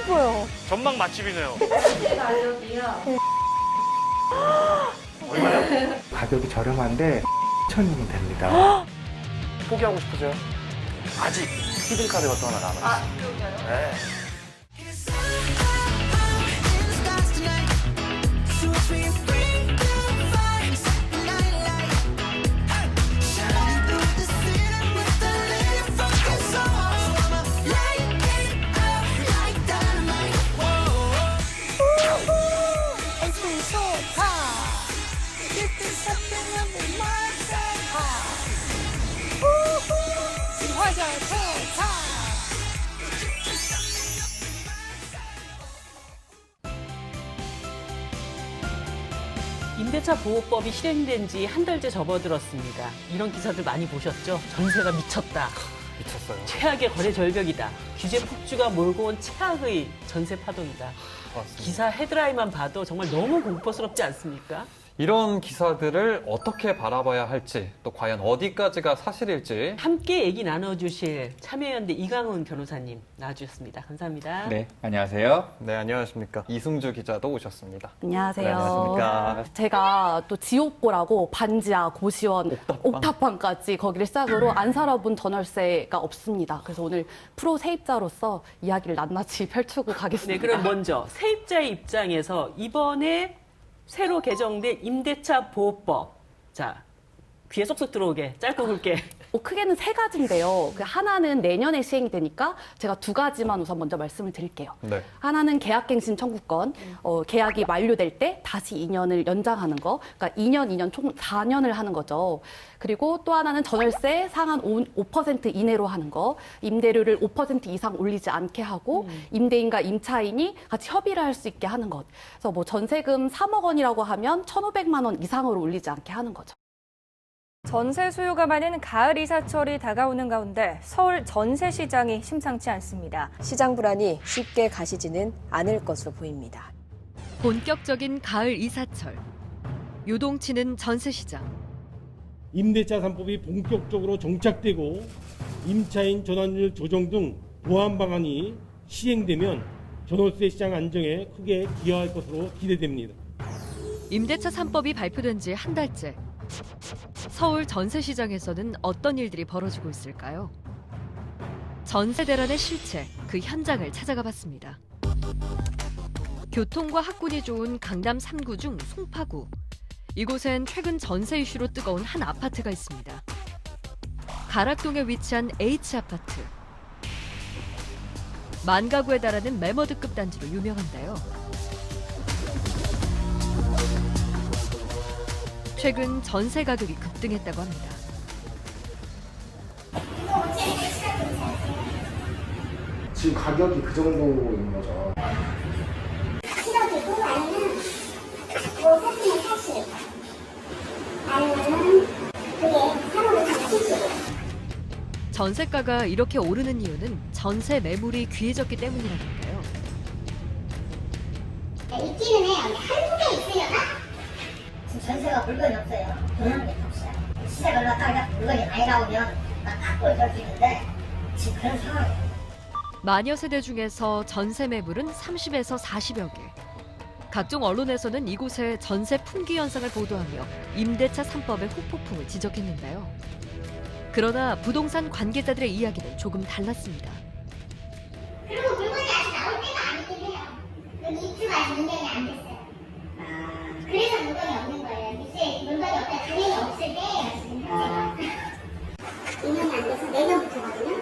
예뻐요. 전망 맛집이네요. 가격이 저렴한데 1,000원이면 됩니다. 포기하고 싶으세요? 아직 히든카드가 또 하나 남아있어요. 아, 그런가요? 네. 임대차 보호법이 실행된 지 한 달째 접어들었습니다. 이런 기사들 많이 보셨죠? 전세가 미쳤다. 미쳤어요. 최악의 거래 절벽이다. 규제 폭주가 몰고 온 최악의 전세 파동이다. 맞습니다. 기사 헤드라인만 봐도 정말 너무 공포스럽지 않습니까? 이런 기사들을 어떻게 바라봐야 할지, 또 과연 어디까지가 사실일지. 함께 얘기 나눠주실 참여연대 이강훈 변호사님 나와주셨습니다. 감사합니다. 네, 안녕하세요. 네, 안녕하십니까. 이승주 기자도 오셨습니다. 안녕하세요. 네, 안녕하십니까. 제가 또 지옥고라고 반지하, 고시원, 옥탑방까지 거기를 시작으로 안 살아본 전월세가 없습니다. 그래서 오늘 프로 세입자로서 이야기를 낱낱이 펼치고 가겠습니다. 네, 그럼 먼저 세입자의 입장에서 이번에 새로 개정된 임대차 보호법. 자, 귀에 쏙쏙 들어오게 짧고 굵게. 크게는 세 가지인데요. 그 하나는 내년에 시행이 되니까 제가 두 가지만 우선 먼저 말씀을 드릴게요. 네. 하나는 계약갱신 청구권, 계약이 만료될 때 다시 2년을 연장하는 거, 그러니까 2년 총 4년을 하는 거죠. 그리고 또 하나는 전월세 상한 5% 이내로 하는 거, 임대료를 5% 이상 올리지 않게 하고 임대인과 임차인이 같이 협의를 할 수 있게 하는 것. 그래서 뭐 전세금 3억 원이라고 하면 1,500만 원 이상으로 올리지 않게 하는 거죠. 전세 수요가 많은 가을 이사철이 다가오는 가운데 서울 전세 시장이 심상치 않습니다. 시장 불안이 쉽게 가시지는 않을 것으로 보입니다. 본격적인 가을 이사철. 요동치는 전세 시장. 임대차 3법이 본격적으로 정착되고 임차인 전환율 조정 등 보완 방안이 시행되면 전월세 시장 안정에 크게 기여할 것으로 기대됩니다. 임대차 3법이 발표된 지 한 달째. 서울 전세 시장에서는 어떤 일들이 벌어지고 있을까요? 전세 대란의 실체, 그 현장을 찾아가 봤습니다. 교통과 학군이 좋은 강남 3구 중 송파구. 이곳엔 최근 전세 이슈로 뜨거운 한 아파트가 있습니다. 가락동에 위치한 H아파트. 만 가구에 달하는 매머드급 단지로 유명한데요. 최근 전세 가격이 급등했다고 합니다. 지금 가격이 그 정도인 거죠. 실업이 꼭 아니면 뭐 사시면 사실 아니면은 그게 사람을 사실. 전세가가 이렇게 오르는 이유는 전세 매물이 귀해졌기 때문이라는데요. 있기는 해요. 근데 한두 개 있으려나? 지금 전세가 물건이 없어요. 돈하는 게 없어요. 시세가 올라가다가 물건이 많이 나오면 막 확보를 걸 수 있는데 지금 그런 상황이에요. 마녀 세대 중에서 전세 매물은 30에서 40여 개. 각종 언론에서는 이곳의 전세 품귀 현상을 보도하며 임대차 3법의 후폭풍을 지적했는데요. 그러나 부동산 관계자들의 이야기는 조금 달랐습니다. 그리고 물건이 아직 나올 때가 아니긴 해요. 여기 입주가 아직 인정이 안 됐어요. 그래서 물건이 없는 거예요. 이제 물건이 없다 당연히 없을 때예요. 지금 현재가. 2년이 안 돼서 내년부터거든요.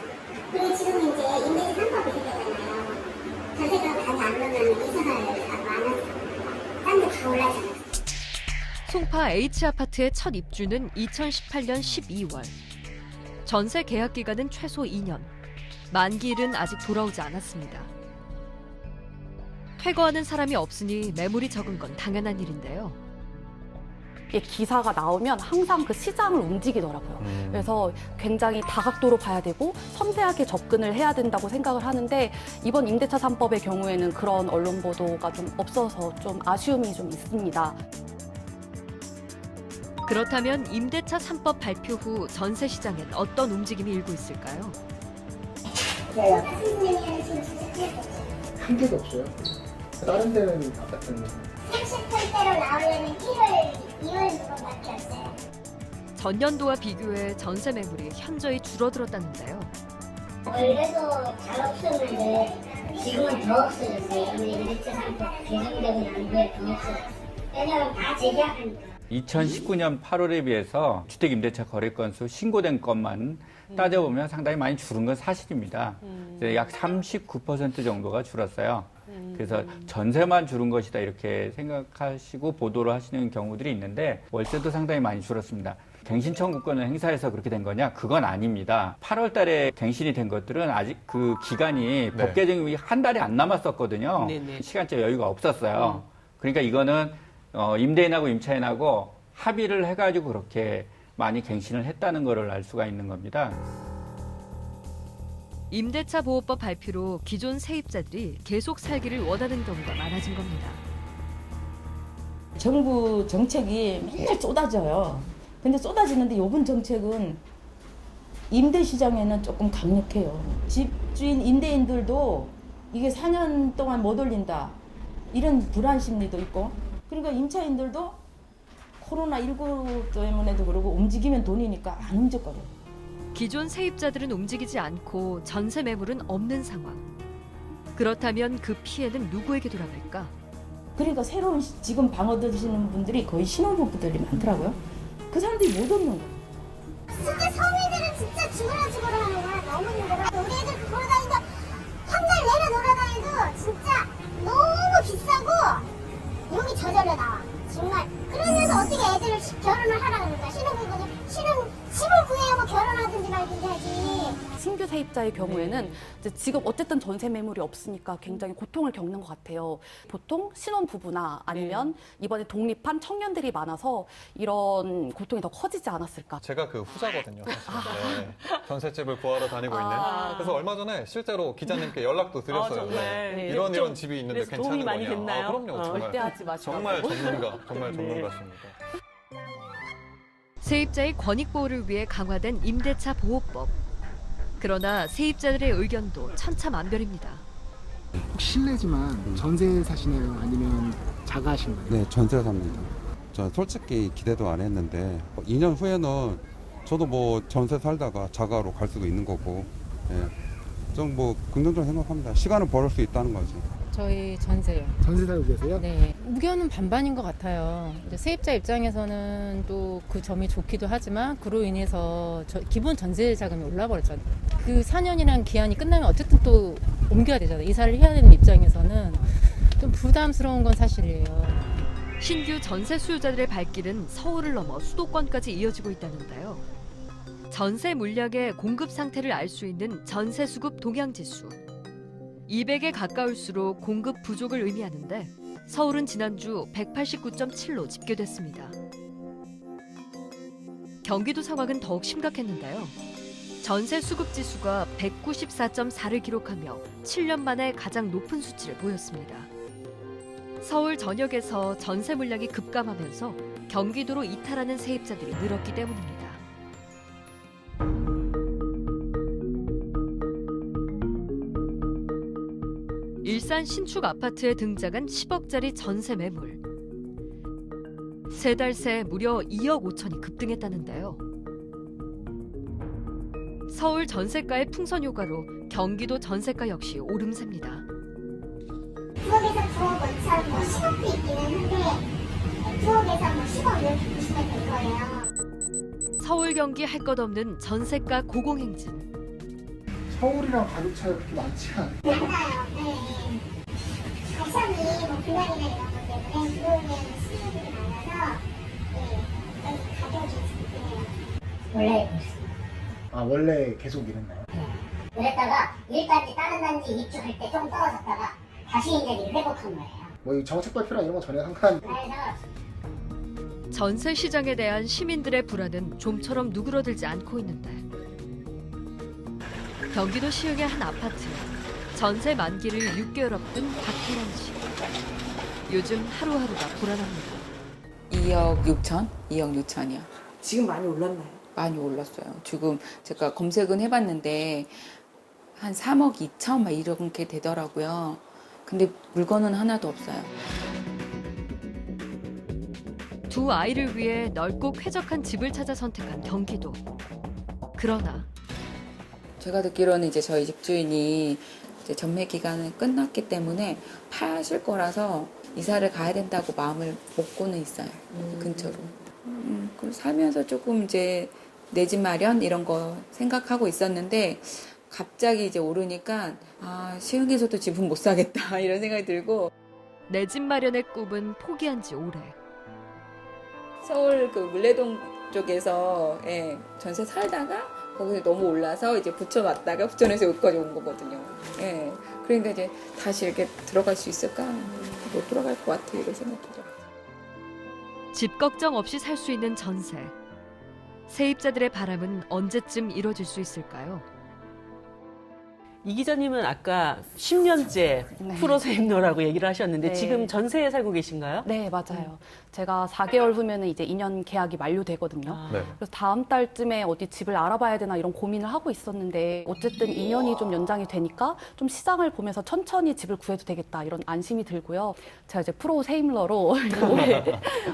그리고 지금 이제 임대차 3법이 되잖아요. 전세가 많이 안 오르면 이사를 가고 안 하죠. 딴 데 다 올라잖아요. 송파 H아파트의 첫 입주는 2018년 12월. 전세 계약 기간은 최소 2년. 만기일은 아직 돌아오지 않았습니다. 퇴거하는 사람이 없으니 매물이 적은 건 당연한 일인데요. 기사가 나오면 항상 그 시장을 움직이더라고요. 그래서 굉장히 다각도로 봐야 되고 섬세하게 접근을 해야 된다고 생각을 하는데 이번 임대차 3법의 경우에는 그런 언론 보도가 좀 없어서 좀 아쉬움이 좀 있습니다. 그렇다면 임대차 3법 발표 후 전세 시장엔 어떤 움직임이 일고 있을까요? 선생님이 지금 진짜 한 개도 없어요. 다른 데는 아파트는 30평대로 나오려면 1월, 2월 정도밖에 없어요. 전년도와 비교해 전세 매물이 현저히 줄어들었다는데요. 원래도 잘 없었는데 지금은 더 없어졌어요. 임대차 3법 개정되고 난 후에 더 없어졌어요. 왜냐면 다 재계약하니까. 2019년 8월에 비해서 주택임대차 거래 건수 신고된 것만 따져보면 상당히 많이 줄은 건 사실입니다. 이제 약 39% 정도가 줄었어요. 그래서 전세만 줄은 것이다 이렇게 생각하시고 보도를 하시는 경우들이 있는데 월세도 상당히 많이 줄었습니다. 갱신 청구권을 행사해서 그렇게 된 거냐? 그건 아닙니다. 8월 달에 갱신이 된 것들은 아직 그 기간이 법 개정이 한 달이 안 남았었거든요. 네네. 시간적 여유가 없었어요. 그러니까 이거는 임대인하고 임차인하고 합의를 해가지고 그렇게 많이 갱신을 했다는 것을 알 수가 있는 겁니다. 임대차 보호법 발표로 기존 세입자들이 계속 살기를 원하는 경우가 많아진 겁니다. 정부 정책이 맨날 쏟아져요. 근데 쏟아지는데 이번 정책은 임대 시장에는 조금 강력해요. 집주인 임대인들도 이게 4년 동안 못 올린다. 이런 불안 심리도 있고. 그러니까 임차인들도 코로나19 때문에도 그러고 움직이면 돈이니까 안 움직거려요. 기존 세입자들은 움직이지 않고 전세 매물은 없는 상황. 그렇다면 그 피해는 누구에게 돌아갈까? 그러니까 새로운 지금 방 얻으시는 분들이 거의 신혼부부들이 많더라고요. 그 사람들이 못 얻는 거예요. 진짜 서민들은 진짜 죽으라 하는 거야. 너무 힘들어. 우리 애들 돌아다니도 한 달 내내 돌아다니도 진짜 너무 비싸고 여기 저절로 나와. 정말. 그러면서 어떻게 애들을 결혼을 하라 그럴까? 집을 구해야 뭐 결혼하든지 말든지 하지. 신규 세입자의 경우에는 이제 지금 어쨌든 전세 매물이 없으니까 굉장히 고통을 겪는 것 같아요. 보통 신혼부부나 아니면 이번에 독립한 청년들이 많아서 이런 고통이 더 커지지 않았을까. 제가 그 후자거든요. 사실. 네. 전셋집을 구하러 다니고 있는. 그래서 얼마 전에 실제로 기자님께 연락도 드렸어요. 정말. 네. 네. 이런 집이 있는데 그래서 괜찮은 도움이 많이 거냐. 됐나요? 그럼요. 정말. 절대 하지 마시고. 정말 전문가십니다. 세입자의 권익 보호를 위해 강화된 임대차 보호법. 그러나 세입자들의 의견도 천차만별입니다. 혹시 실례지만 전세 사시나요? 아니면 자가하신가요? 네, 전세 삽니다. 저 솔직히 기대도 안 했는데 2년 후에는 저도 뭐 전세 살다가 자가로 갈 수도 있는 거고 좀 뭐 긍정적으로 생각합니다. 시간을 벌을 수 있다는 거지. 저희 전세요. 전세 살고 계세요? 네. 의견은 반반인 것 같아요. 이제 세입자 입장에서는 또 그 점이 좋기도 하지만 그로 인해서 기본 전세 자금이 올라버렸잖아요. 그 4년이라는 기한이 끝나면 어쨌든 또 옮겨야 되잖아요. 이사를 해야 되는 입장에서는 좀 부담스러운 건 사실이에요. 신규 전세 수요자들의 발길은 서울을 넘어 수도권까지 이어지고 있다는데요. 전세 물량의 공급 상태를 알 수 있는 전세 수급 동향지수. 200에 가까울수록 공급 부족을 의미하는데 서울은 지난주 189.7로 집계됐습니다. 경기도 상황은 더욱 심각했는데요. 전세 수급 지수가 194.4를 기록하며 7년 만에 가장 높은 수치를 보였습니다. 서울 전역에서 전세 물량이 급감하면서 경기도로 이탈하는 세입자들이 늘었기 때문입니다. 일산 신축 아파트에 등장한 10억짜리 전세 매물. 3달 새 무려 2억 5천이 급등했다는데요. 서울 전세가의 풍선 효과로 경기도 전세가 역시 오름세입니다. 9억에서 9억 원천 뭐 10억도 있기는 한데 9억에서 뭐 10억 이렇게 보시면 될 거예요. 서울 경기 할 것 없는 전세가 고공행진. 서울이랑 가격 차이가 그렇게 많지 않아요. 많아요. 네. 가성이 뭐 분할이나 이런 것 때문에 들어오는 수요들이 많아서 가격이 중요해요. 원래 원래 계속 이랬나요? 그랬다가 일단지 다른 단지 입주할 때 좀 떨어졌다가 다시 이제 회복한 거예요. 뭐 이 정책 발표랑 이런 거 전혀 상관. 그래서 전세 시장에 대한 시민들의 불안은 좀처럼 누그러들지 않고 있는데 경기도 시흥의 한 아파트. 전세 만기를 6개월 앞둔 박혜란 씨. 요즘 하루하루가 불안합니다. 2억 6천? 2억 6천이요. 지금 많이 올랐나요? 많이 올랐어요. 지금 제가 검색은 해봤는데 한 3억 2천 막 이렇게 되더라고요. 근데 물건은 하나도 없어요. 두 아이를 위해 넓고 쾌적한 집을 찾아 선택한 경기도. 그러나 제가 듣기로는 이제 저희 집주인이 이제 전매 기간은 끝났기 때문에 파실 거라서 이사를 가야 된다고 마음을 먹고는 있어요. 근처로. 그 살면서 조금 이제 내 집 마련 이런 거 생각하고 있었는데 갑자기 이제 오르니까 시흥에서도 집은 못 사겠다 이런 생각이 들고. 내 집 마련의 꿈은 포기한 지 오래. 서울 그 물레동 쪽에서 전세 살다가 거기서 너무 올라서 이제 부천왔다가 부천에서 여기까지 온 거거든요. 그러니까 이제 다시 이렇게 들어갈 수 있을까? 못 들어갈 것 같아 이런 생각이 들어요. 집 걱정 없이 살 수 있는 전세. 세입자들의 바람은 언제쯤 이뤄질 수 있을까요? 이 기자님은 아까 10년째 프로 세입노라고 얘기를 하셨는데 네. 지금 전세에 살고 계신가요? 네, 맞아요. 제가 4개월 후면은 이제 2년 계약이 만료되거든요. 네. 그래서 다음 달쯤에 어디 집을 알아봐야 되나 이런 고민을 하고 있었는데 어쨌든 2년이 좀 연장이 되니까 좀 시장을 보면서 천천히 집을 구해도 되겠다 이런 안심이 들고요. 제가 이제 프로 세입러로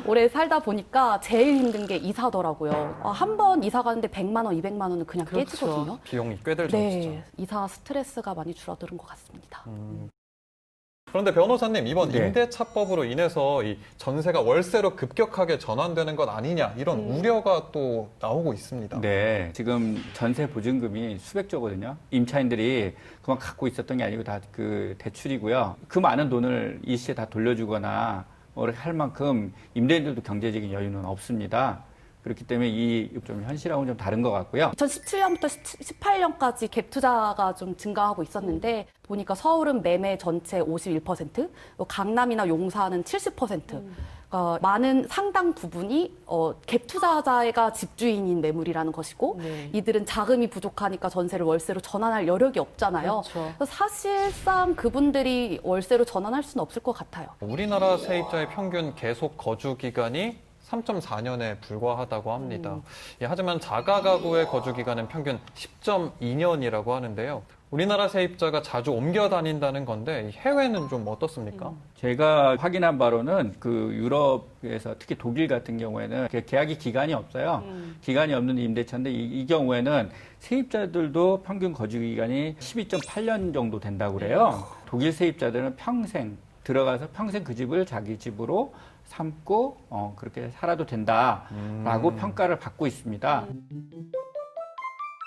올해 살다 보니까 제일 힘든 게 이사더라고요. 한 번 이사 가는데 100만 원, 200만 원은 그냥 그렇죠. 깨지거든요. 비용이 꽤 들죠, 진짜. 네, 이사 스트레스가 많이 줄어드는 것 같습니다. 그런데 변호사님, 이번 네. 임대차법으로 인해서 이 전세가 월세로 급격하게 전환되는 것 아니냐 이런 우려가 또 나오고 있습니다. 네, 지금 전세 보증금이 수백조거든요. 임차인들이 그만 갖고 있었던 게 아니고 다 그 대출이고요. 그 많은 돈을 이 시에 다 돌려주거나 할 만큼 임대인들도 경제적인 여유는 없습니다. 그렇기 때문에 이 좀 현실하고는 좀 다른 것 같고요. 2017년부터 18년까지 갭 투자가 좀 증가하고 있었는데 보니까 서울은 매매 전체 51%, 강남이나 용산은 70%. 그러니까 많은 상당 부분이 갭 투자자가 집주인인 매물이라는 것이고 이들은 자금이 부족하니까 전세를 월세로 전환할 여력이 없잖아요. 그렇죠. 그래서 사실상 그분들이 월세로 전환할 수는 없을 것 같아요. 우리나라 세입자의 평균 계속 거주 기간이 3.4년에 불과하다고 합니다. 하지만 자가 가구의 거주 기간은 평균 10.2년이라고 하는데요. 우리나라 세입자가 자주 옮겨 다닌다는 건데 해외는 좀 어떻습니까? 제가 확인한 바로는 그 유럽에서 특히 독일 같은 경우에는 계약이 기간이 없어요. 기간이 없는 임대차인데 이 경우에는 세입자들도 평균 거주 기간이 12.8년 정도 된다고 그래요. 독일 세입자들은 평생 들어가서 평생 그 집을 자기 집으로 삼고 그렇게 살아도 된다라고 평가를 받고 있습니다.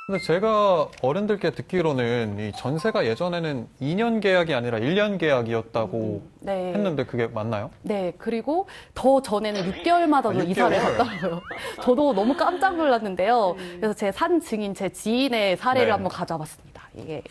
근데 제가 어른들께 듣기로는 이 전세가 예전에는 2년 계약이 아니라 1년 계약이었다고 네. 했는데 그게 맞나요? 네, 그리고 더 전에는 6개월마다도 6개월이요? 이사를 갔더라고요. 저도 너무 깜짝 놀랐는데요. 그래서 제 산 증인, 제 지인의 사례를 네. 한번 가져와봤습니다. 이게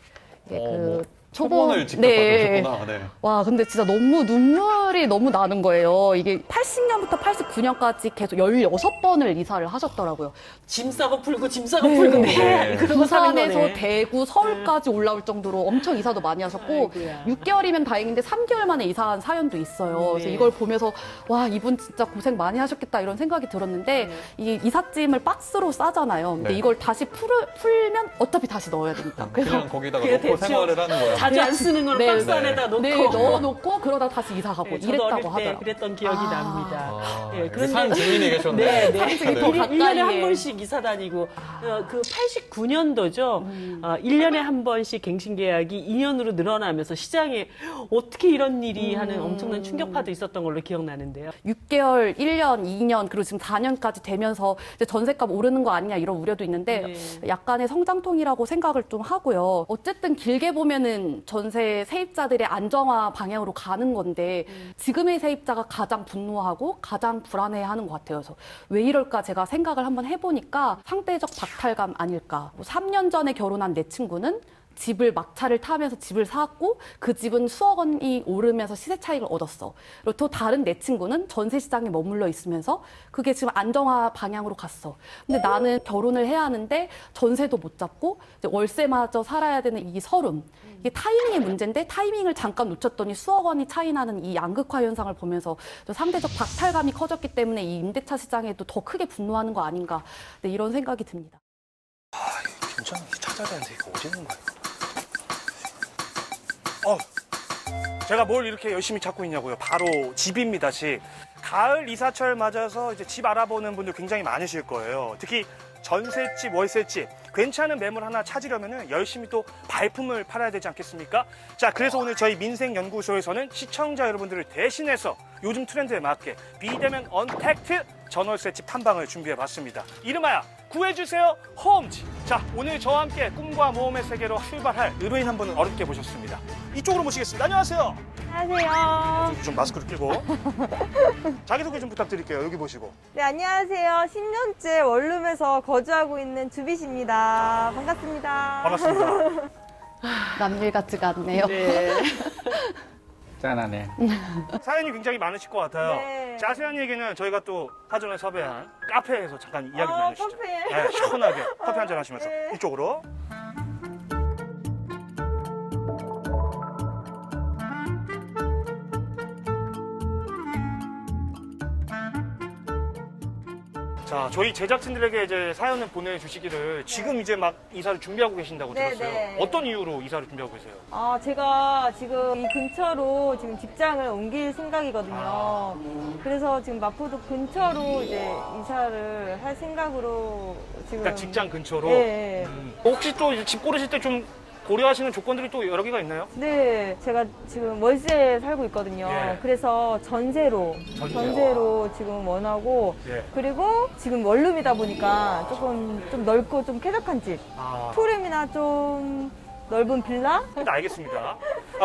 뭐 그 초본을 직접 네. 받으셨구나. 네. 와, 근데 진짜 너무 눈물이 너무 나는 거예요. 이게 80년부터 89년까지 계속 16번을 이사를 하셨더라고요. 짐 싸고 풀고 짐 싸고 풀고 네. 그러고 사는 부산에서 거네. 대구, 서울까지 올라올 정도로 엄청 이사도 많이 하셨고 아이고야. 6개월이면 다행인데 3개월 만에 이사한 사연도 있어요. 그래서 이걸 보면서 와, 이분 진짜 고생 많이 하셨겠다 이런 생각이 들었는데 이 이삿짐을 박스로 싸잖아요. 근데 네. 이걸 다시 풀면 어차피 다시 넣어야 되니까. 그냥 거기다가 그게 놓고 대충 생활을 하는 거예요. 자주 안 쓰는 걸 박스 안에다 놓고. 네, 넣어놓고 그러다 다시 이사 가고 네, 저도 이랬다고 어릴 때 하더라고요. 그랬던 기억이 납니다. 네, 여기 산 증인이 계셨네. 네, 네. 산 증인 또 1년에 가까이에. 한 번씩 이사 다니고 그 89년도죠. 1년에 한 번씩 갱신 계약이 2년으로 늘어나면서 시장에 어떻게 이런 일이 하는 엄청난 충격파도 있었던 걸로 기억나는데요. 6개월, 1년, 2년, 그리고 지금 4년까지 되면서 이제 전셋값 오르는 거 아니냐 이런 우려도 있는데 약간의 성장통이라고 생각을 좀 하고요. 어쨌든 길게 보면은 전세 세입자들의 안정화 방향으로 가는 건데 지금의 세입자가 가장 분노하고 가장 불안해하는 것 같아요. 그래서 왜 이럴까 제가 생각을 한번 해보니까 상대적 박탈감 아닐까. 3년 전에 결혼한 내 친구는 집을 막차를 타면서 집을 샀고 그 집은 수억 원이 오르면서 시세 차익을 얻었어. 그리고 또 다른 내 친구는 전세 시장에 머물러 있으면서 그게 지금 안정화 방향으로 갔어. 근데 나는 결혼을 해야 하는데 전세도 못 잡고 이제 월세마저 살아야 되는 이 서름. 이게 타이밍의 문제인데 타이밍을 잠깐 놓쳤더니 수억 원이 차이 나는 이 양극화 현상을 보면서 또 상대적 박탈감이 커졌기 때문에 이 임대차 시장에도 더 크게 분노하는 거 아닌가. 네, 이런 생각이 듭니다. 진짜 찾아야 되는데 이거 어디 있는 거야? 제가 뭘 이렇게 열심히 찾고 있냐고요. 바로 집입니다, 집. 가을 이사철 맞아서 이제 집 알아보는 분들 굉장히 많으실 거예요. 특히 전셋집, 월셋집, 괜찮은 매물 하나 찾으려면 열심히 또 발품을 팔아야 되지 않겠습니까? 자, 그래서 오늘 저희 민생연구소에서는 시청자 여러분들을 대신해서 요즘 트렌드에 맞게 비대면 언택트 전월세집 탐방을 준비해봤습니다. 이름하여 구해주세요 홈즈. 자, 오늘 저와 함께 꿈과 모험의 세계로 출발할 의뢰인 한 분을 어렵게 모셨습니다. 이쪽으로 모시겠습니다. 안녕하세요. 안녕하세요. 좀 마스크를 끼고 자기소개 좀 부탁드릴게요. 여기 보시고. 네, 안녕하세요. 10년째 원룸에서 거주하고 있는 주빗입니다. 반갑습니다. 반갑습니다. 남일 같지가 않네요. 네. 짠하네. 사연이 굉장히 많으실 것 같아요. 네. 자세한 얘기는 저희가 또 사전에 섭외한 카페에서 잠깐 이야기 좀 나누시죠. 카페. 네, 시원하게 커피 한잔 하시면서 네. 이쪽으로. 자, 저희 제작진들에게 이제 사연을 보내주시기를 지금 이제 막 이사를 준비하고 계신다고 네, 들었어요. 네. 어떤 이유로 이사를 준비하고 계세요? 제가 지금 이 근처로 지금 직장을 옮길 생각이거든요. 그래서 지금 마포도 근처로 이제 이사를 할 생각으로 지금. 그러니까 직장 근처로? 네. 혹시 또 이제 집 고르실 때 좀 고려하시는 조건들이 또 여러 개가 있나요? 네, 제가 지금 월세에 살고 있거든요. 예. 그래서 전세로 지금 원하고, 예. 그리고 지금 원룸이다 보니까 조금 좀 넓고 좀 쾌적한 집. 투룸이나 좀 넓은 빌라? 네, 알겠습니다.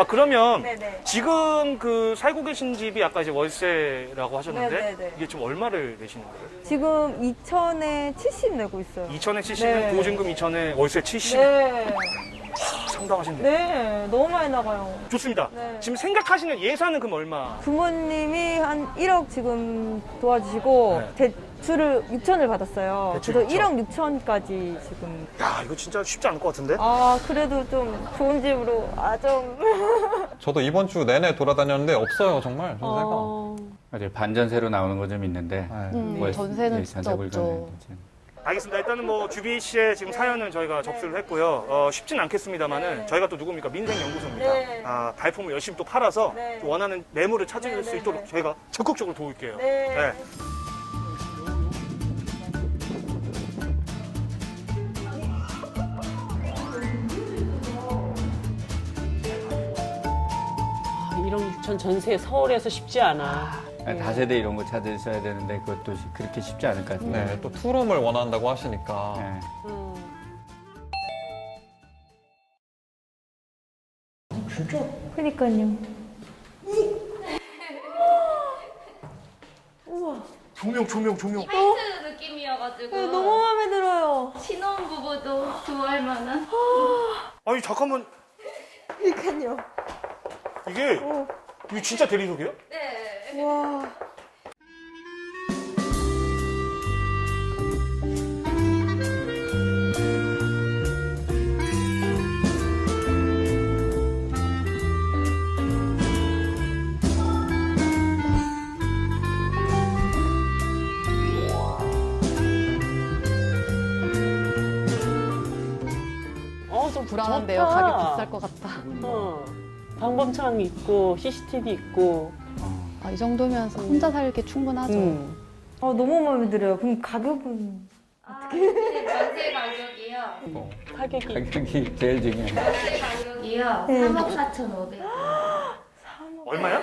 그러면 네네. 지금 그 살고 계신 집이 아까 이제 월세라고 하셨는데 네네네. 이게 좀 얼마를 내시는 거예요? 지금 2천에 70 내고 있어요. 2천에 70은 네. 보증금 2천에 월세 70? 네. 상당하신데요? 네, 너무 많이 나가요. 좋습니다. 네. 지금 생각하시는 예산은 그럼 얼마? 부모님이 한 1억 지금 도와주시고 대출을 6천을 받았어요. 대출 그래서 6천. 1억 6천까지 지금. 야, 이거 진짜 쉽지 않을 것 같은데? 그래도 좀 좋은 집으로 좀. 저도 이번 주 내내 돌아다녔는데 없어요, 정말 전세가. 맞아요. 반전세로 나오는 거 좀 있는데. 전세는 진짜 없죠. 알겠습니다. 일단은 뭐 주비 씨의 지금 사연은 저희가 접수를 했고요. 쉽진 않겠습니다만은 저희가 또 누굽니까? 민생연구소입니다. 네. 발품을 열심히 또 팔아서 네. 또 원하는 매물을 찾을 네, 수 네, 있도록 네. 저희가 적극적으로 도울게요. 네. 이런 6천 전세 서울에서 쉽지 않아. 다세대 이런 거 찾으셔야 되는데 그것도 그렇게 쉽지 않을 것 같아요. 네, 또 투룸을 원한다고 하시니까. 네. 진짜? 그니까요. 조명. 화이트 느낌이어가지고 네, 너무 마음에 들어요. 신혼부부도 좋아할 만한. 아니, 잠깐만. 그니까요. 이게 진짜 대리석이에요? 네. 와. 좀 불안한데요. 좋다. 가격 비쌀 것 같다. 방범창 있고 CCTV 있고. 이 정도면 혼자 살기 충분하죠. 너무 마음에 들어요. 그럼 가격은 전세 가격이요. 가격이 제일 중요해요. 전세 가격이요. 네. 3억 4,500. 얼마야?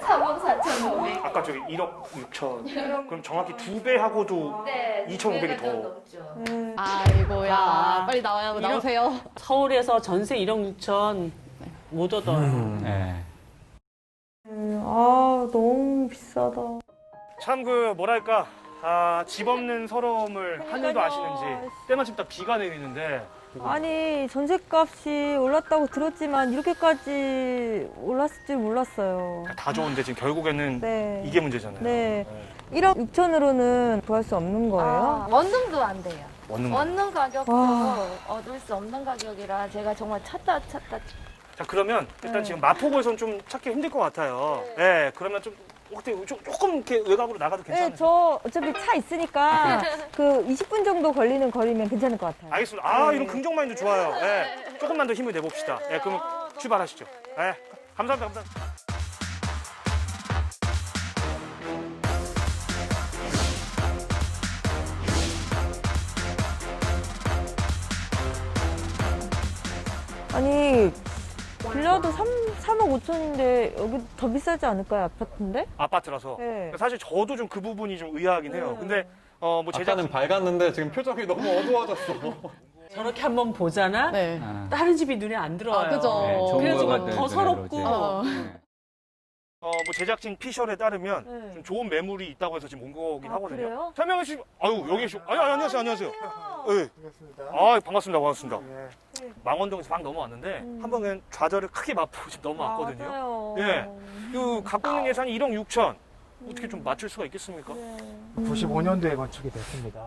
3억 4,500. 아까 저기 1억 6천. 그럼 정확히 2배 하고도 네, 2,500이 더. 넘죠. 아이고야. 빨리 나오세요. 서울에서 전세 1억 6천 못 얻어요. 네. 너무 비싸다. 참 뭐랄까 집 없는 서러움을 하늘도 아시는지 때마침 딱 비가 내리는데 아니, 전셋값이 올랐다고 들었지만 이렇게까지 올랐을 줄 몰랐어요. 다 좋은데 지금 결국에는 네. 이게 문제잖아요. 네. 1억 6천으로는 구할 수 없는 거예요? 원룸도 안 돼요. 원룸 가격도 와. 얻을 수 없는 가격이라 제가 정말 찾다. 자, 그러면 일단 지금 마포구에서는 좀 찾기 힘들 것 같아요. 네. 그러면 좀 어떻게 조금 이렇게 외곽으로 나가도 괜찮아요? 네, 저 어차피 차 있으니까 20분 정도 걸리는 거리면 괜찮을 것 같아요. 알겠습니다. 이런 긍정 마인드 좋아요. 네. 조금만 더 힘을 내봅시다. 네, 그럼 출발하시죠. 네. 감사합니다. 아니 빌라도 3억 5천인데 여기 더 비싸지 않을까요? 아파트인데? 아파트라서. 네. 사실 저도 좀 그 부분이 좀 의아하긴 해요. 근데 뭐 아까는 밝았는데 지금 표정이 너무 어두워졌어. 저렇게 한번 보잖아. 네. 다른 집이 눈에 안 들어와요. 아, 그죠. 그래서 네, 더 서럽고. 뭐 제작진 피셜에 따르면 네. 좀 좋은 매물이 있다고 해서 지금 온 거긴 하거든요. 그래요? 설명해 주시면, 아유, 여기 계시고, 안녕하세요, 안녕하세요. 네. 반갑습니다, 반갑습니다. 망원동에서 막 넘어왔는데, 한번 그냥 좌절을 크게 맛보고 지금 넘어왔거든요. 맞아요. 예. 갖고 있는 예산이 1억 6천. 어떻게 좀 맞출 수가 있겠습니까? 95년도에 건축이 됐습니다.